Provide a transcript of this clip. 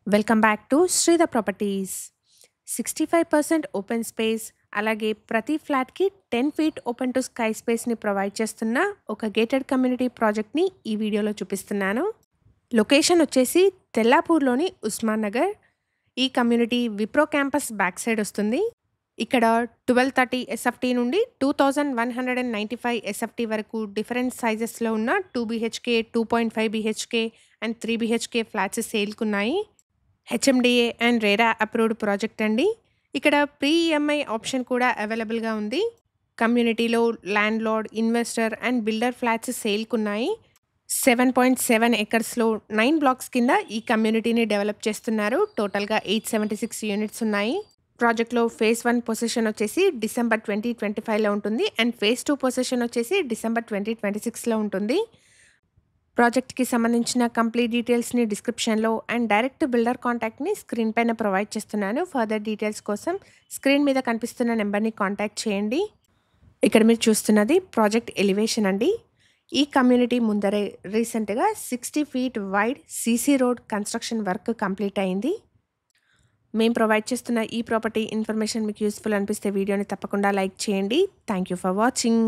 Welcome back to Sridha properties. 65% open space, అలాగే ప్రతి ఫ్లాట్‌కి 10 ఫీట్ ఓపెన్ టు స్కై స్పేస్‌ని ప్రొవైడ్ చేస్తున్న ఒక గేటెడ్ కమ్యూనిటీ ప్రాజెక్ట్‌ని ఈ వీడియోలో చూపిస్తున్నాను. లొకేషన్ వచ్చేసి తెల్లాపూర్‌లోని ఉస్మాన్ నగర్. ఈ community Wipro campus back side వస్తుంది. ఇక్కడ 1230 ఎస్ఎఫ్టీ నుండి 2195 ఎస్ఎఫ్టీ వరకు డిఫరెంట్ సైజెస్‌లో ఉన్న 2 BHK, 2.5 BHK and 3 BHK flats సేల్‌కున్నాయి. HMDA and RERA approved project అండి. ఇక్కడ ప్రీ ఈఎంఐ ఆప్షన్ కూడా అవైలబుల్గా ఉంది. కమ్యూనిటీలో landlord, investor and builder flats సేల్కున్నాయి. 7.7 ఎకర్స్లో 9 బ్లాక్స్ కింద ఈ కమ్యూనిటీని డెవలప్ చేస్తున్నారు. టోటల్గా 876 యూనిట్స్ ఉన్నాయి. ప్రాజెక్ట్లో ఫేజ్ 1 పొజిషన్ వచ్చేసి డిసెంబర్ 2025లో ఉంటుంది అండ్ ఫేజ్ 2 పొజిషన్ వచ్చేసి డిసెంబర్ 2026లో ఉంటుంది. ప్రాజెక్ట్‌కి సంబంధించిన కంప్లీట్ డీటెయిల్స్‌ని డిస్క్రిప్షన్‌లో అండ్ డైరెక్ట్ బిల్డర్ కాంటాక్ట్‌ని స్క్రీన్ పైన ప్రొవైడ్ చేస్తున్నాను. ఫర్దర్ డీటెయిల్స్ కోసం స్క్రీన్ మీద కనిపిస్తున్న నెంబర్‌ని కాంటాక్ట్ చేయండి. ఇక్కడ మీరు చూస్తున్నది ప్రాజెక్ట్ ఎలివేషన్ అండి. ఈ కమ్యూనిటీ ముందరే రీసెంట్‌గా 60 feet wide CC road construction work complete అయింది. మేము ప్రొవైడ్ చేస్తున్న ఈ ప్రాపర్టీ ఇన్ఫర్మేషన్ మీకు యూస్ఫుల్ అనిపిస్తే వీడియోని తప్పకుండా లైక్ చేయండి. Thank you for watching.